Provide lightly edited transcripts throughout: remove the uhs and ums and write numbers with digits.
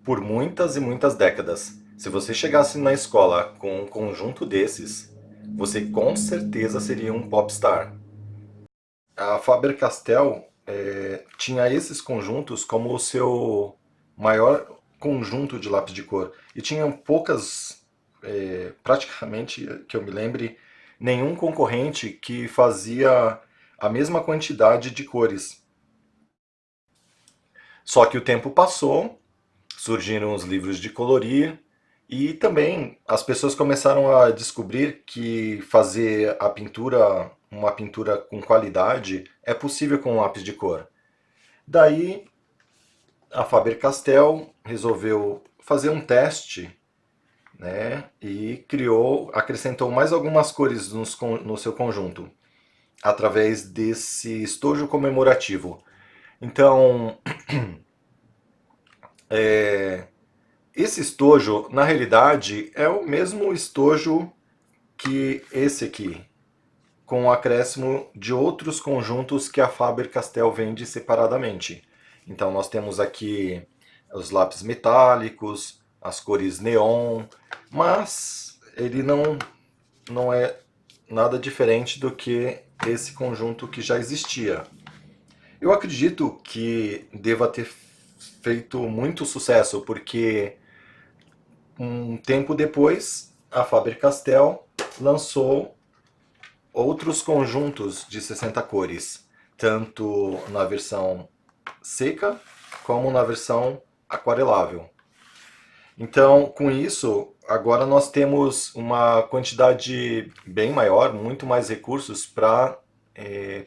por muitas e muitas décadas. Se você chegasse na escola com um conjunto desses, você com certeza seria um popstar. A Faber-Castell tinha esses conjuntos como o seu maior conjunto de lápis de cor. E tinham poucas, praticamente que eu me lembre, nenhum concorrente que fazia a mesma quantidade de cores. Só que o tempo passou, surgiram os livros de colorir e também as pessoas começaram a descobrir que fazer a pintura, uma pintura com qualidade, é possível com um lápis de cor. Daí a Faber-Castell resolveu fazer um teste, né, e acrescentou mais algumas cores no seu conjunto, através desse estojo comemorativo. Então, esse estojo, na realidade, é o mesmo estojo que esse aqui, com o acréscimo de outros conjuntos que a Faber-Castell vende separadamente. Então nós temos aqui os lápis metálicos, as cores neon, mas ele não é nada diferente do que esse conjunto que já existia. Eu acredito que deva ter feito muito sucesso, porque um tempo depois a Faber-Castell lançou outros conjuntos de 60 cores, tanto na versão seca como na versão aquarelável. Então, com isso, agora nós temos uma quantidade bem maior, muito mais recursos para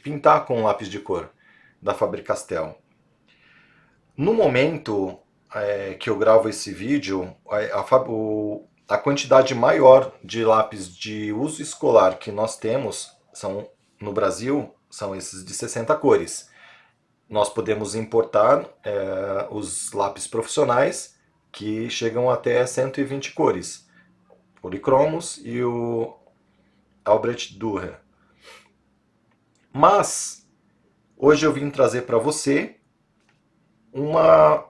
pintar com lápis de cor da Faber-Castell. No momento que eu gravo esse vídeo, a quantidade maior de lápis de uso escolar que nós temos no Brasil são esses de 60 cores. Nós podemos importar os lápis profissionais, que chegam até 120 cores, policromos e o Albrecht Dürer. Mas hoje eu vim trazer para você uma,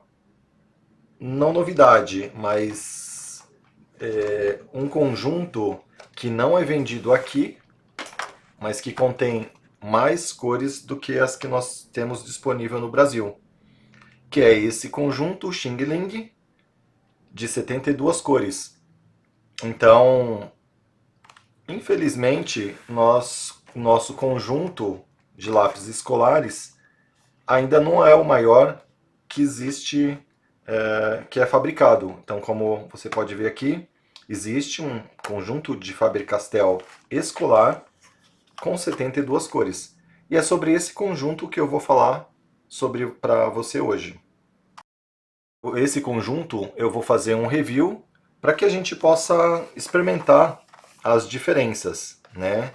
não novidade, mas um conjunto que não é vendido aqui, mas que contém mais cores do que as que nós temos disponível no Brasil, que é esse conjunto Xing Ling de 72 cores. Então, infelizmente, nosso conjunto de lápis escolares ainda não é o maior que existe, que é fabricado. Então, como você pode ver aqui, existe um conjunto de Faber-Castell escolar com 72 cores. E é sobre esse conjunto que eu vou falar sobre para você hoje. Esse conjunto eu vou fazer um review para que a gente possa experimentar as diferenças, né?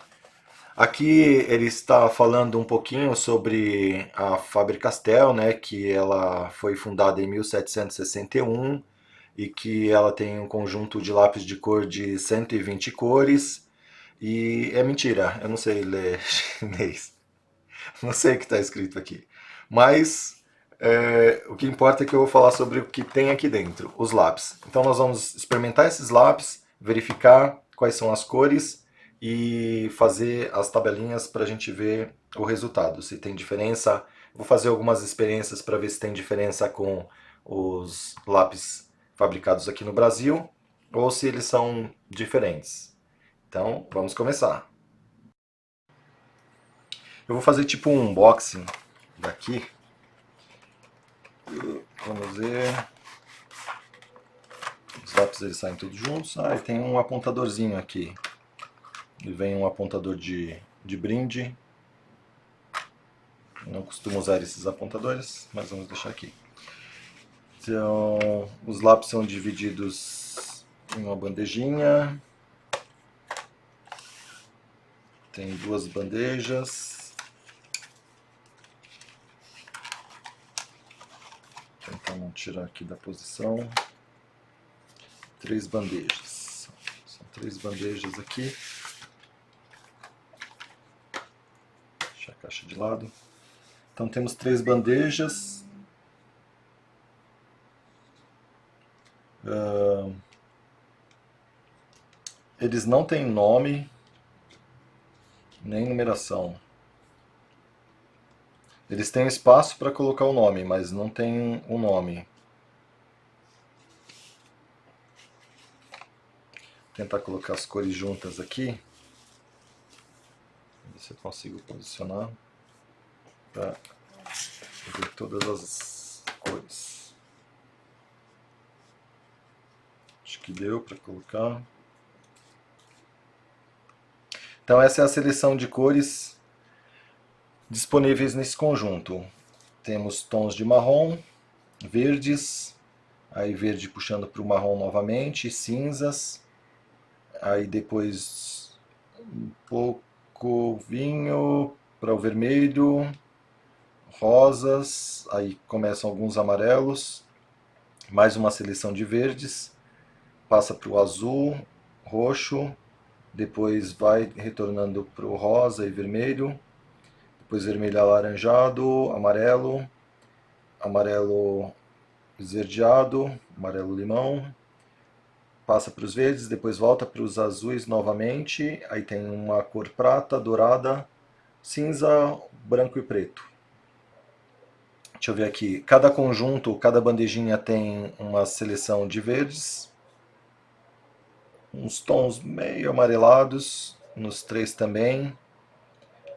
Aqui ele está falando um pouquinho sobre a Faber-Castell, né, que ela foi fundada em 1761 e que ela tem um conjunto de lápis de cor de 120 cores. E é mentira, eu não sei ler chinês, não sei o que está escrito aqui. Mas o que importa é que eu vou falar sobre o que tem aqui dentro, os lápis. Então nós vamos experimentar esses lápis, verificar quais são as cores e fazer as tabelinhas para a gente ver o resultado, se tem diferença. Vou fazer algumas experiências para ver se tem diferença com os lápis fabricados aqui no Brasil ou se eles são diferentes. Então vamos começar. Eu vou fazer tipo um unboxing daqui. Vamos ver. Os lápis eles saem todos juntos. Ah, e tem um apontadorzinho aqui. E vem um apontador de brinde. Eu não costumo usar esses apontadores, mas vamos deixar aqui. Então, os lápis são divididos em uma bandejinha. Tem duas bandejas. Vou tentar não tirar aqui da posição. Três bandejas. São três bandejas aqui. Deixa a caixa de lado. Então temos três bandejas. Eles não têm nome nem numeração. Eles têm espaço para colocar o nome, mas não tem um nome. Vou tentar colocar as cores juntas aqui. Ver se eu consigo posicionar para ver todas as cores. Acho que deu para colocar. Então essa é a seleção de cores disponíveis nesse conjunto. Temos tons de marrom, verdes, aí verde puxando para o marrom novamente, cinzas, aí depois um pouco vinho para o vermelho, rosas, aí começam alguns amarelos, mais uma seleção de verdes, passa para o azul, roxo, depois vai retornando para o rosa e vermelho, depois vermelho alaranjado, amarelo, amarelo esverdeado, amarelo limão, passa para os verdes, depois volta para os azuis novamente, aí tem uma cor prata, dourada, cinza, branco e preto. Deixa eu ver aqui, cada conjunto, cada bandejinha tem uma seleção de verdes, uns tons meio amarelados, nos três também.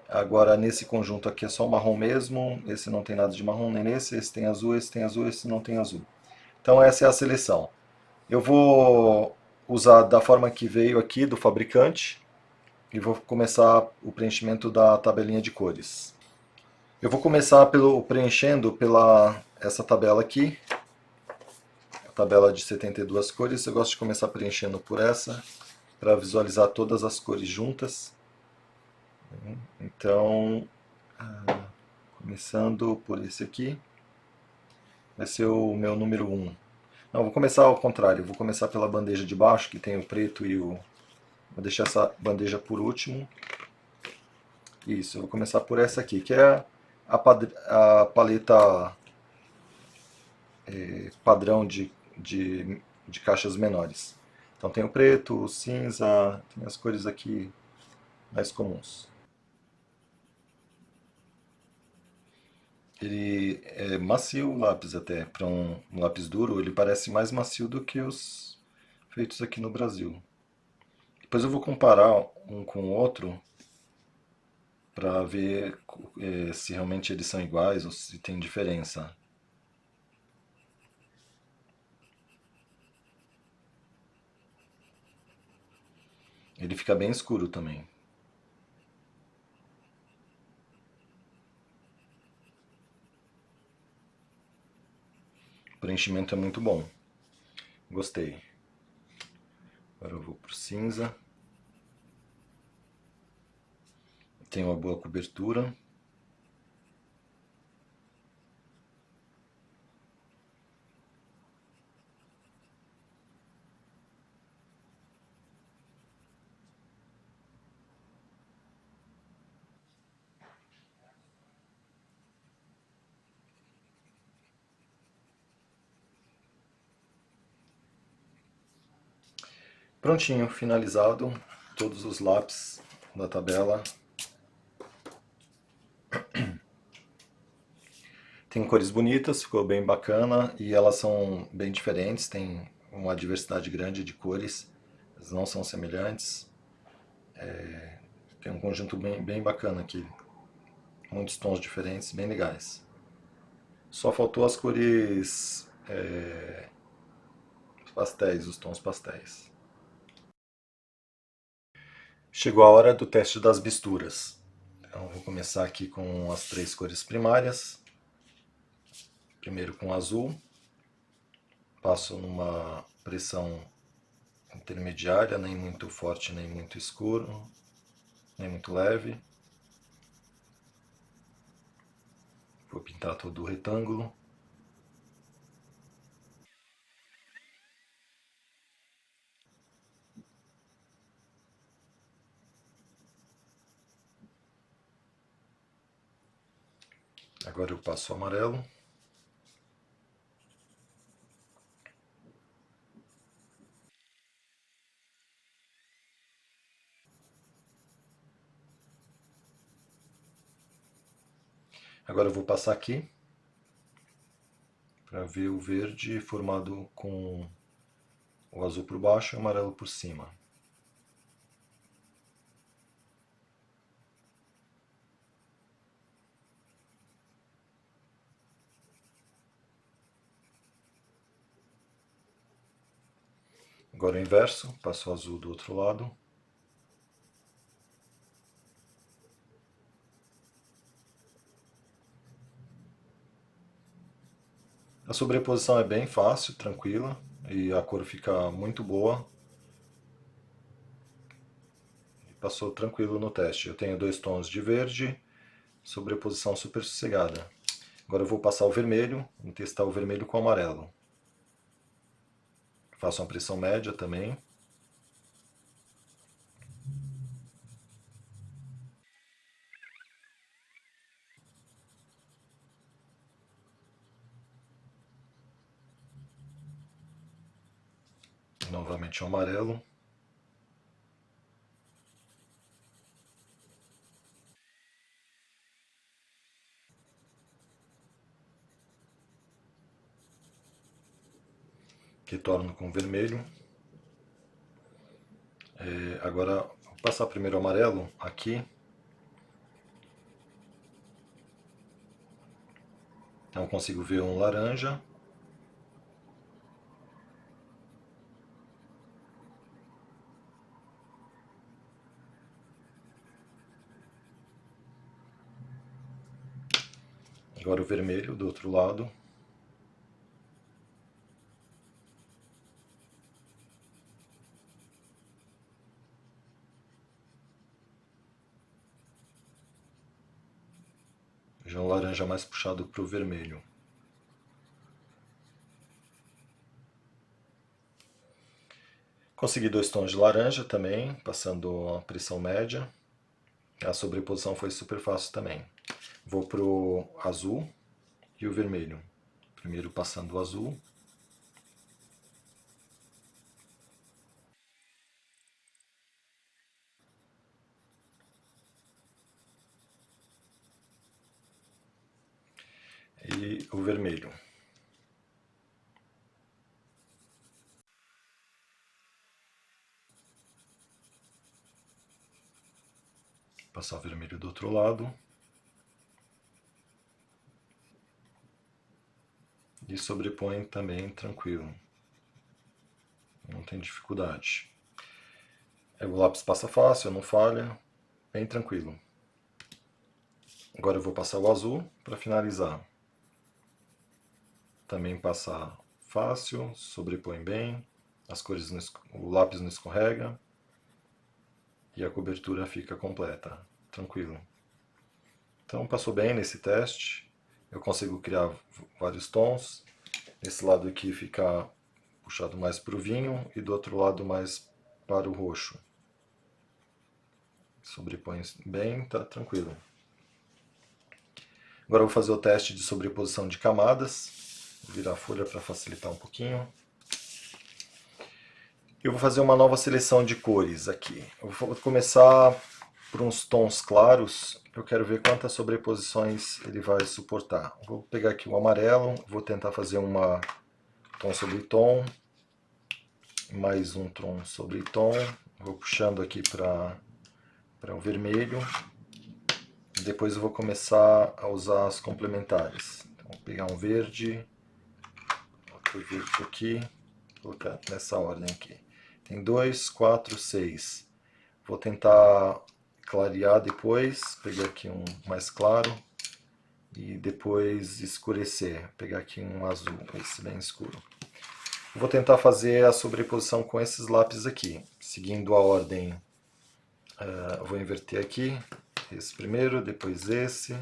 Agora nesse conjunto aqui é só marrom mesmo, esse não tem nada de marrom nem nesse, esse tem azul, esse tem azul, esse não tem azul. Então essa é a seleção. Eu vou usar da forma que veio aqui do fabricante e vou começar o preenchimento da tabelinha de cores. Eu vou começar preenchendo pela essa tabela aqui, a tabela de 72 cores. Eu gosto de começar preenchendo por essa, para visualizar todas as cores juntas. Então, começando por esse aqui, vai ser o meu número 1. Não, vou começar ao contrário, vou começar pela bandeja de baixo, que tem o preto e o... Vou deixar essa bandeja por último. Isso, eu vou começar por essa aqui, que é a paleta padrão de caixas menores. Então tem o preto, o cinza, tem as cores aqui mais comuns. Ele é macio o lápis até, para um lápis duro, ele parece mais macio do que os feitos aqui no Brasil. Depois eu vou comparar um com o outro para ver se realmente eles são iguais ou se tem diferença. Ele fica bem escuro também. O preenchimento é muito bom. Gostei. Agora eu vou pro cinza. Tem uma boa cobertura. Prontinho, finalizado todos os lápis da tabela. Tem cores bonitas, ficou bem bacana e elas são bem diferentes, tem uma diversidade grande de cores, elas não são semelhantes. Tem um conjunto bem bacana aqui, muitos tons diferentes, bem legais. Só faltou as cores pastéis, os tons pastéis. Chegou a hora do teste das misturas. Então vou começar aqui com as três cores primárias. Primeiro com azul. Passo numa pressão intermediária, nem muito forte, nem muito escuro, nem muito leve. Vou pintar todo o retângulo. Agora eu passo o amarelo. Agora eu vou passar aqui para ver o verde formado com o azul por baixo e o amarelo por cima. Agora o inverso, passo o azul do outro lado. A sobreposição é bem fácil, tranquila, e a cor fica muito boa. Passou tranquilo no teste. Eu tenho 2 tons de verde, sobreposição super sossegada. Agora eu vou passar o vermelho, vou testar o vermelho com o amarelo. Faço uma pressão média também. Novamente o amarelo. Retorno com o vermelho. Agora vou passar primeiro o amarelo aqui. Não consigo ver um laranja. Agora o vermelho do outro lado. Já um laranja mais puxado para o vermelho. Consegui 2 tons de laranja também, passando a pressão média. A sobreposição foi super fácil também. Vou pro azul e o vermelho. Primeiro passando o azul. E o vermelho. Passar o vermelho do outro lado. E sobrepõe também tranquilo. Não tem dificuldade. O lápis passa fácil, não falha. Bem tranquilo. Agora eu vou passar o azul para finalizar. Também passa fácil, sobrepõe bem, as cores o lápis não escorrega e a cobertura fica completa, tranquilo. Então passou bem nesse teste, eu consigo criar vários tons. Esse lado aqui fica puxado mais para o vinho e do outro lado mais para o roxo. Sobrepõe bem, tá tranquilo. Agora eu vou fazer o teste de sobreposição de camadas. Vou virar a folha para facilitar um pouquinho. Eu vou fazer uma nova seleção de cores aqui. Eu vou começar por uns tons claros. Eu quero ver quantas sobreposições ele vai suportar. Vou pegar aqui o amarelo, vou tentar fazer uma tom sobre tom, mais um tom sobre tom. Vou puxando aqui para o vermelho. Depois eu vou começar a usar as complementares. Então, vou pegar um verde, outro verde aqui, vou colocar nessa ordem aqui. Tem 2, 4, 6. Vou tentar clarear depois, pegar aqui um mais claro e depois escurecer. Pegar aqui um azul, esse bem escuro. Vou tentar fazer a sobreposição com esses lápis aqui, seguindo a ordem. Vou inverter aqui, esse primeiro, depois esse,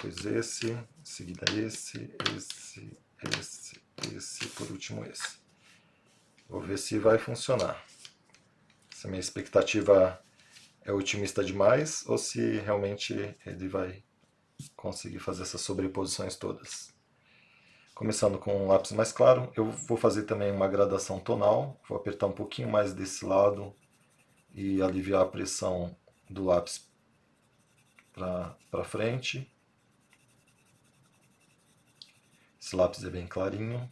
em seguida esse, por último esse. Vou ver se vai funcionar. Se a minha expectativa é otimista demais ou se realmente ele vai conseguir fazer essas sobreposições todas. Começando com um lápis mais claro, eu vou fazer também uma gradação tonal. Vou apertar um pouquinho mais desse lado e aliviar a pressão do lápis para frente. Esse lápis é bem clarinho,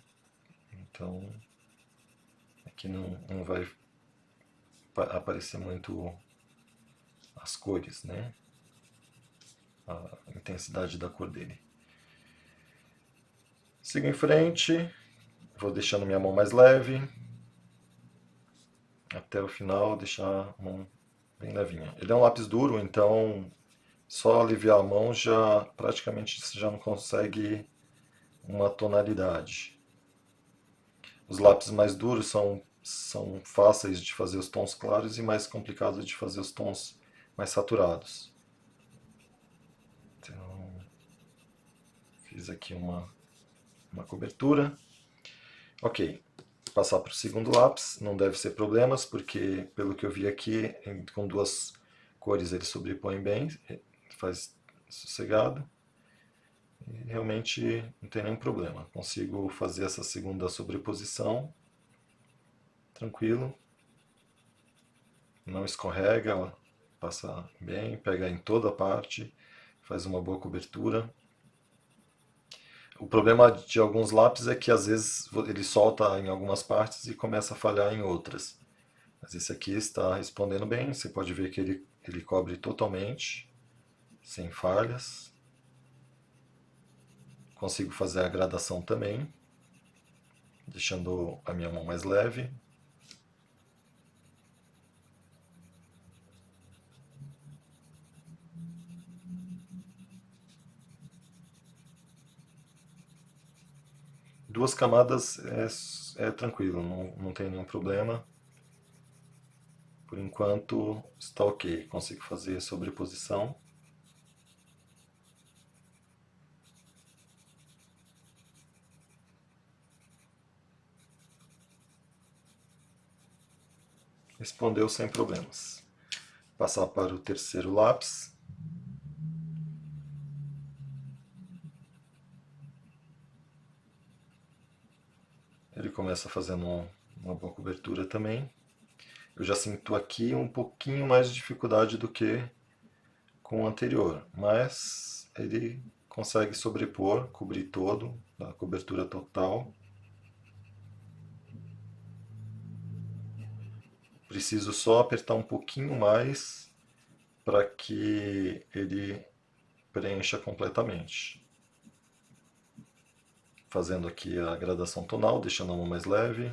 então aqui não vai aparecer muito as cores, né? A intensidade da cor dele. Sigo em frente, vou deixando minha mão mais leve, até o final deixar a mão bem levinha. Ele é um lápis duro, então só aliviar a mão já praticamente você já não consegue uma tonalidade. Os lápis mais duros são fáceis de fazer os tons claros e mais complicados de fazer os tons mais saturados. Então, fiz aqui uma cobertura. Ok, passar para o segundo lápis, não deve ser problemas, porque pelo que eu vi aqui, com duas cores ele sobrepõe bem, faz sossegado. E realmente não tem nenhum problema. Consigo fazer essa segunda sobreposição tranquilo. Não escorrega, passa bem, pega em toda a parte, faz uma boa cobertura. O problema de alguns lápis é que às vezes ele solta em algumas partes e começa a falhar em outras. Mas esse aqui está respondendo bem, você pode ver que ele cobre totalmente, sem falhas. Consigo fazer a gradação também, deixando a minha mão mais leve. Duas camadas é tranquilo, não tem nenhum problema. Por enquanto está ok, consigo fazer sobreposição. Respondeu sem problemas. Passar para o terceiro lápis. Ele começa fazendo uma boa cobertura também. Eu já sinto aqui um pouquinho mais de dificuldade do que com o anterior, mas ele consegue sobrepor, cobrir todo, a cobertura total. Preciso só apertar um pouquinho mais para que ele preencha completamente. Fazendo aqui a gradação tonal, deixando a mão mais leve.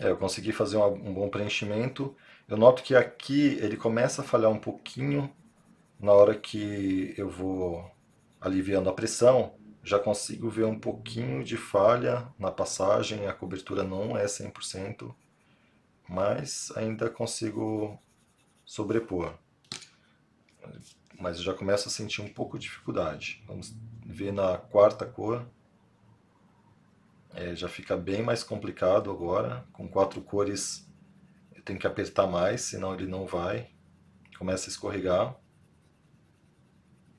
Eu consegui fazer um bom preenchimento. Eu noto que aqui ele começa a falhar um pouquinho na hora que eu vou aliviando a pressão. Já consigo ver um pouquinho de falha na passagem, a cobertura não é 100%, mas ainda consigo sobrepor. Mas eu já começo a sentir um pouco de dificuldade. Vamos ver na quarta cor. Já fica bem mais complicado agora. Com quatro cores eu tenho que apertar mais, senão ele não vai. Começa a escorregar.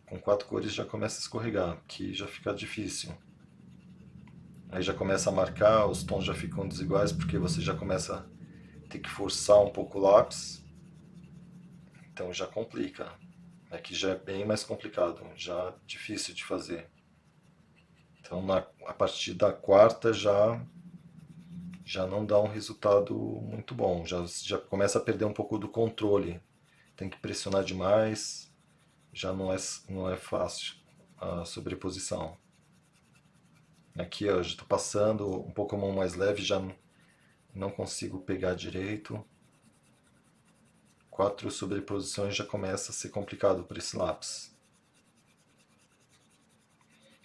Com quatro cores já começa a escorregar, que já fica difícil. Aí já começa a marcar, os tons já ficam desiguais, porque você já começa a ter que forçar um pouco o lápis. Então já complica. Aqui já é bem mais complicado, já difícil de fazer. Então a partir da quarta já não dá um resultado muito bom, já começa a perder um pouco do controle. Tem que pressionar demais, já não é fácil a sobreposição. Aqui eu já estou passando um pouco a mão mais leve, já não consigo pegar direito. Quatro sobreposições já começa a ser complicado para esse lápis.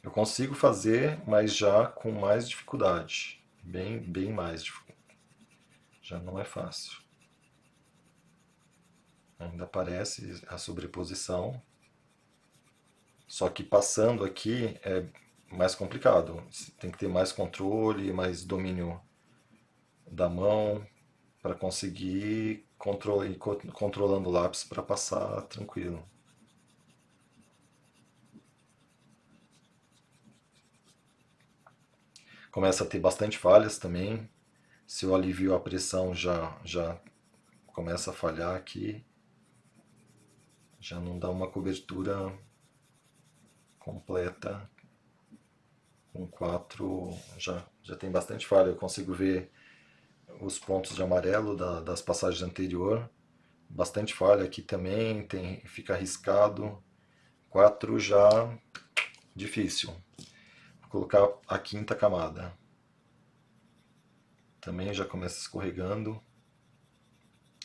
Eu consigo fazer, mas já com mais dificuldade. Bem, mais. Já não é fácil. Ainda aparece a sobreposição, só que passando aqui é mais complicado. Você tem que ter mais controle, mais domínio da mão para conseguir ir controlando o lápis para passar tranquilo. Começa a ter bastante falhas também. Se eu alivio a pressão já começa a falhar aqui, já não dá uma cobertura completa. Com 4 já tem bastante falha. Eu consigo ver os pontos de amarelo das passagens anterior. Bastante falha aqui também, fica arriscado. 4 já difícil. Vou colocar a quinta camada. Também já começa escorregando.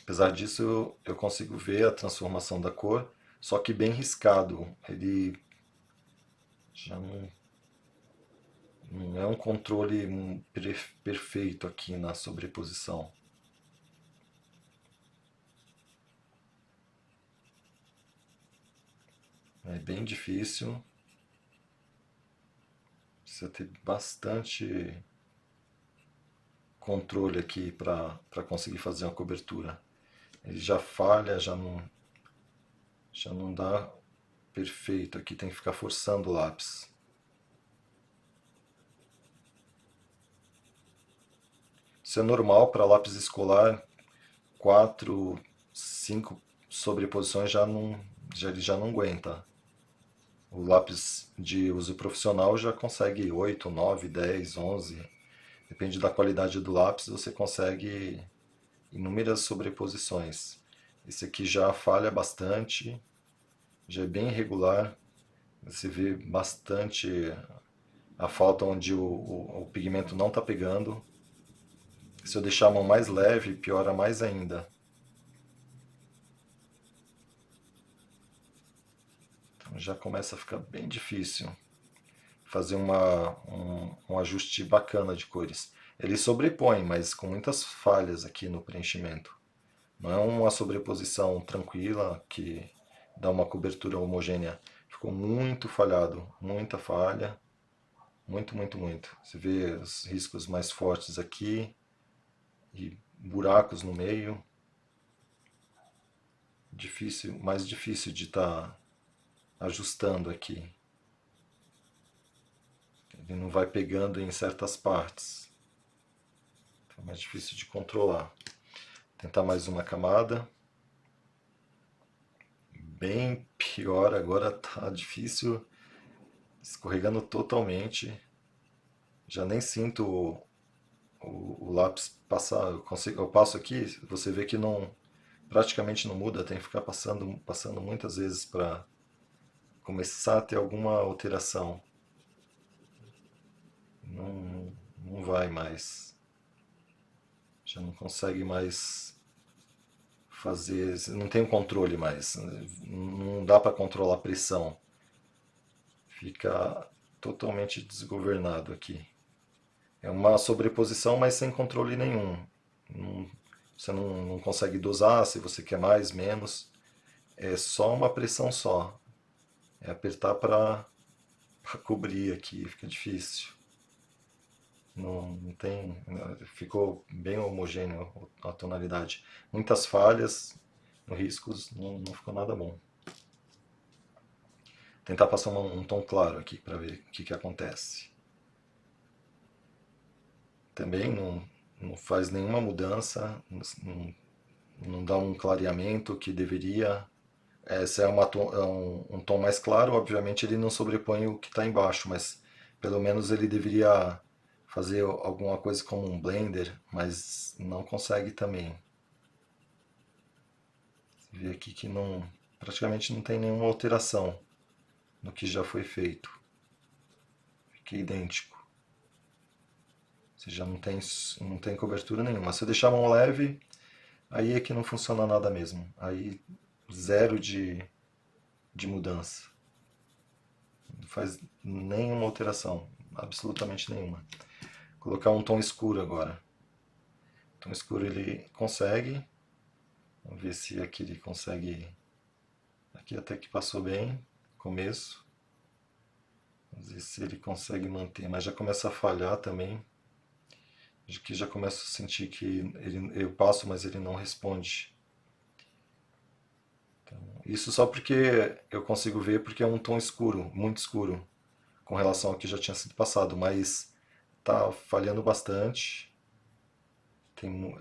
Apesar disso, eu consigo ver a transformação da cor, só que bem riscado. Ele já não é um controle perfeito aqui na sobreposição. É bem difícil. Precisa ter bastante controle aqui para conseguir fazer uma cobertura. Ele já falha, já não dá perfeito aqui, tem que ficar forçando o lápis. Isso é normal para lápis escolar, 4, 5 sobreposições ele já não aguenta. O lápis de uso profissional já consegue 8, 9, 10, 11. Depende da qualidade do lápis, você consegue inúmeras sobreposições. Esse aqui já falha bastante, já é bem irregular. Você vê bastante a falta onde o pigmento não está pegando. Se eu deixar a mão mais leve, piora mais ainda. Então já começa a ficar bem difícil fazer um ajuste bacana de cores. Ele sobrepõe, mas com muitas falhas aqui no preenchimento. Não é uma sobreposição tranquila que dá uma cobertura homogênea. Ficou muito falhado, muita falha, muito, muito, muito. Você vê os riscos mais fortes aqui e buracos no meio. Difícil, mais difícil de estar ajustando aqui. Ele não vai pegando em certas partes. Então é mais difícil de controlar. Tentar mais uma camada. Bem pior, agora tá difícil, escorregando totalmente. Já nem sinto o lápis passar. Eu passo aqui, você vê que não praticamente não muda, tem que ficar passando muitas vezes para começar a ter alguma alteração. Não vai mais. Já não consegue mais fazer, não tem o controle mais. Não dá para controlar a pressão. Fica totalmente desgovernado aqui. É uma sobreposição, mas sem controle nenhum. Você não consegue dosar se você quer mais, menos. É só uma pressão só. É apertar para cobrir aqui, fica difícil. Não tem. Ficou bem homogêneo a tonalidade. Muitas falhas, riscos, não ficou nada bom. Tentar passar um tom claro aqui para ver o que acontece. Também não faz nenhuma mudança, não dá um clareamento que deveria. Se é um tom mais claro, obviamente ele não sobrepõe o que está embaixo, mas pelo menos ele deveria fazer alguma coisa como um blender, mas não consegue também. Você vê aqui que praticamente não tem nenhuma alteração no que já foi feito. Fica idêntico. Você já não tem cobertura nenhuma. Se eu deixar a mão leve, aí é que não funciona nada mesmo. Aí zero de mudança. Não faz nenhuma alteração, absolutamente nenhuma. Vou colocar um tom escuro agora. O tom escuro ele consegue Vamos ver se aqui ele consegue. Aqui até que passou bem, começo. Vamos ver se ele consegue manter, mas já começa a falhar também. Aqui já começo a sentir que eu passo, mas ele não responde. Então, isso só porque eu consigo ver porque é um tom escuro, muito escuro, com relação ao que já tinha sido passado, mas tá falhando bastante.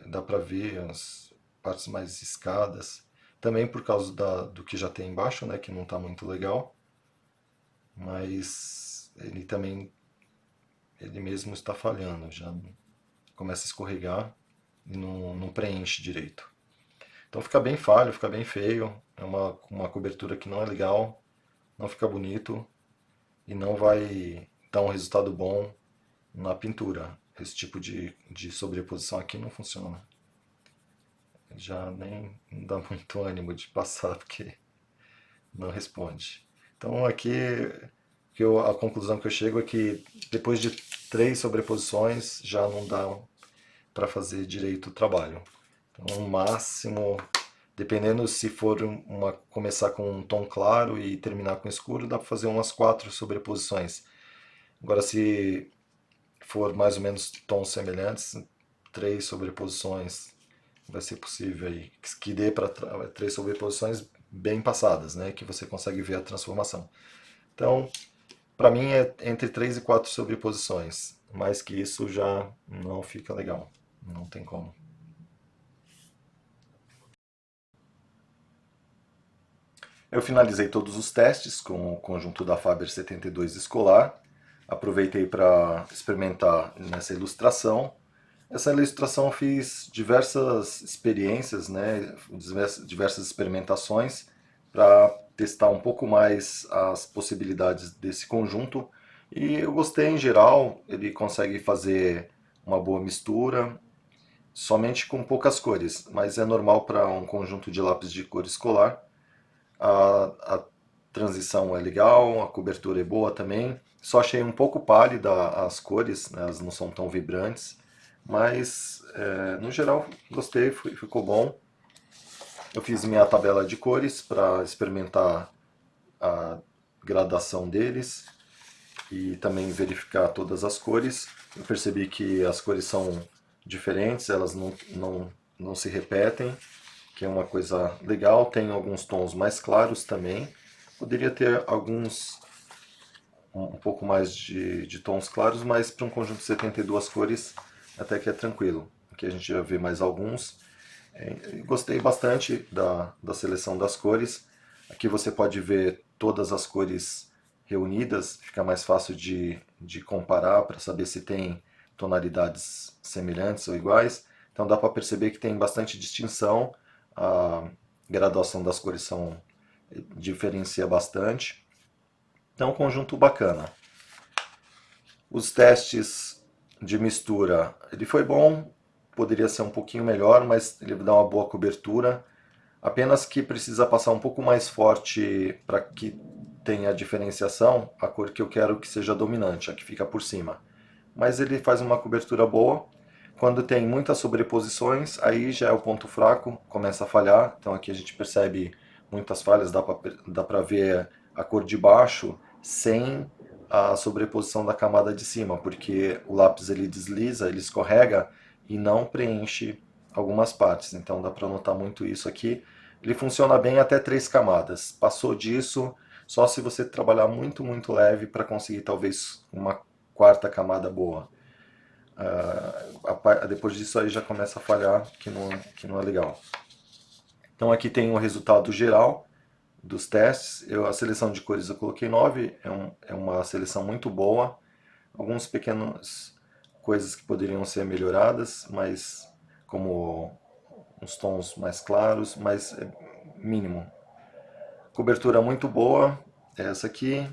Dá pra ver as partes mais escadas. Também por causa do que já tem embaixo, né, que não tá muito legal. Mas ele também, ele mesmo está falhando, já começa a escorregar e não preenche direito. Então fica bem falho, fica bem feio, é uma cobertura que não é legal, não fica bonito e não vai dar um resultado bom na pintura. Esse tipo de sobreposição aqui não funciona. Já nem dá muito ânimo de passar porque não responde. Então aqui a conclusão que eu chego é que depois de 3 sobreposições já não dá para fazer direito o trabalho. Então, no máximo, dependendo se for começar com um tom claro e terminar com escuro, dá para fazer umas 4 sobreposições. Agora, se for mais ou menos tons semelhantes, 3 sobreposições vai ser possível aí, que dê para 3 sobreposições bem passadas, né, que você consegue ver a transformação. Então, para mim é entre 3 e 4 sobreposições. Mais que isso já não fica legal. Não tem como. Eu finalizei todos os testes com o conjunto da Faber 72 escolar. Aproveitei para experimentar nessa ilustração. Essa ilustração eu fiz diversas experiências, né, diversas experimentações para testar um pouco mais as possibilidades desse conjunto. E eu gostei em geral, ele consegue fazer uma boa mistura, somente com poucas cores, mas é normal para um conjunto de lápis de cor escolar. A transição é legal, a cobertura é boa também. Só achei um pouco pálida as cores, né, elas não são tão vibrantes, mas no geral gostei, ficou bom. Eu fiz minha tabela de cores para experimentar a gradação deles e também verificar todas as cores. Eu percebi que as cores são diferentes, elas não se repetem, que é uma coisa legal. Tem alguns tons mais claros também. Poderia ter alguns um pouco mais de tons claros, mas para um conjunto de 72 cores até que é tranquilo. Aqui a gente já vê mais alguns. Gostei bastante da seleção das cores. Aqui você pode ver todas as cores reunidas, fica mais fácil de comparar para saber se tem tonalidades semelhantes ou iguais. Então dá para perceber que tem bastante distinção, a graduação das cores diferencia bastante. Então, um conjunto bacana. Os testes de mistura, ele foi bom, poderia ser um pouquinho melhor, mas ele dá uma boa cobertura. Apenas que precisa passar um pouco mais forte para que tenha diferenciação, a cor que eu quero que seja dominante, a que fica por cima. Mas ele faz uma cobertura boa. Quando tem muitas sobreposições, aí já é o ponto fraco, começa a falhar. Então aqui a gente percebe muitas falhas, dá para ver a cor de baixo sem a sobreposição da camada de cima, porque o lápis ele desliza, ele escorrega e não preenche algumas partes. Então dá para notar muito isso aqui. Ele funciona bem até 3 camadas. Passou disso, só se você trabalhar muito, muito leve para conseguir talvez uma 4ª camada boa. Depois disso aí já começa a falhar, que não é legal. Então aqui tem o resultado geral dos testes. A seleção de cores eu coloquei 9, é uma seleção muito boa. Algumas pequenas coisas que poderiam ser melhoradas, mas como uns tons mais claros, mas é mínimo. Cobertura muito boa, essa aqui.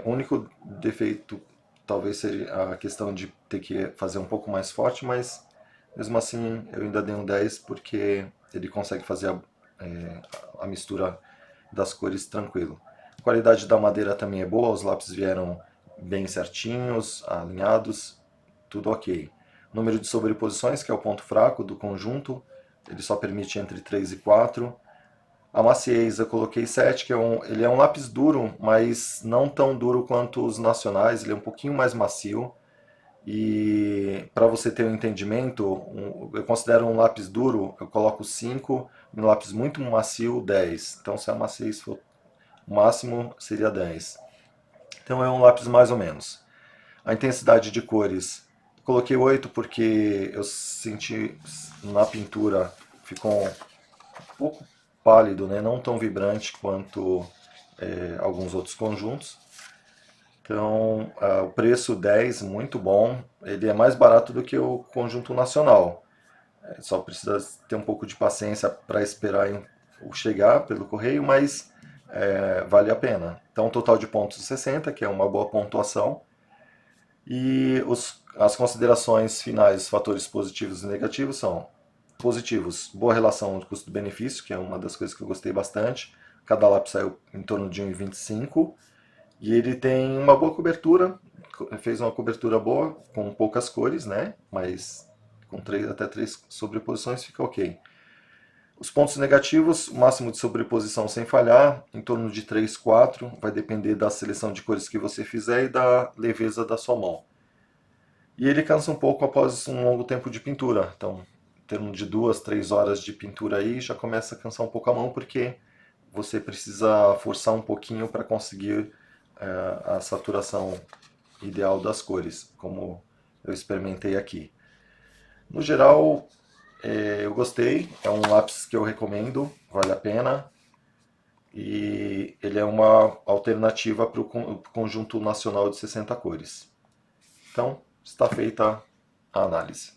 O único defeito talvez seja a questão de ter que fazer um pouco mais forte, mas mesmo assim eu ainda dei um 10 porque ele consegue fazer a mistura das cores tranquilo. A qualidade da madeira também é boa, os lápis vieram bem certinhos, alinhados, tudo ok. O número de sobreposições, que é o ponto fraco do conjunto, ele só permite entre 3 e 4. A maciez eu coloquei 7, que ele é um lápis duro, mas não tão duro quanto os nacionais, ele é um pouquinho mais macio. E para você ter um entendimento, eu considero um lápis duro, eu coloco 5, um lápis muito macio, 10. Então se a maciez for o máximo, seria 10. Então é um lápis mais ou menos. A intensidade de cores, coloquei 8 porque eu senti na pintura ficou um pouco pálido, né? Não tão vibrante quanto alguns outros conjuntos. Então, o preço 10, muito bom. Ele é mais barato do que o conjunto nacional. Só precisa ter um pouco de paciência para esperar o chegar pelo correio, mas vale a pena. Então, um total de pontos 60, que é uma boa pontuação. E as considerações finais, os fatores positivos e negativos são positivos, boa relação de custo-benefício, que é uma das coisas que eu gostei bastante. Cada lápis saiu em torno de 1,25 e ele tem uma boa cobertura, fez uma cobertura boa, com poucas cores, né? Mas com até três sobreposições fica ok. Os pontos negativos, o máximo de sobreposição sem falhar, em torno de 3, 4, vai depender da seleção de cores que você fizer e da leveza da sua mão. E ele cansa um pouco após um longo tempo de pintura. Então, em termos de 2, 3 horas de pintura aí, já começa a cansar um pouco a mão, porque você precisa forçar um pouquinho para conseguir a saturação ideal das cores, como eu experimentei aqui. No geral, eu gostei, é um lápis que eu recomendo, vale a pena. E ele é uma alternativa para o conjunto nacional de 60 cores. Então, está feita a análise.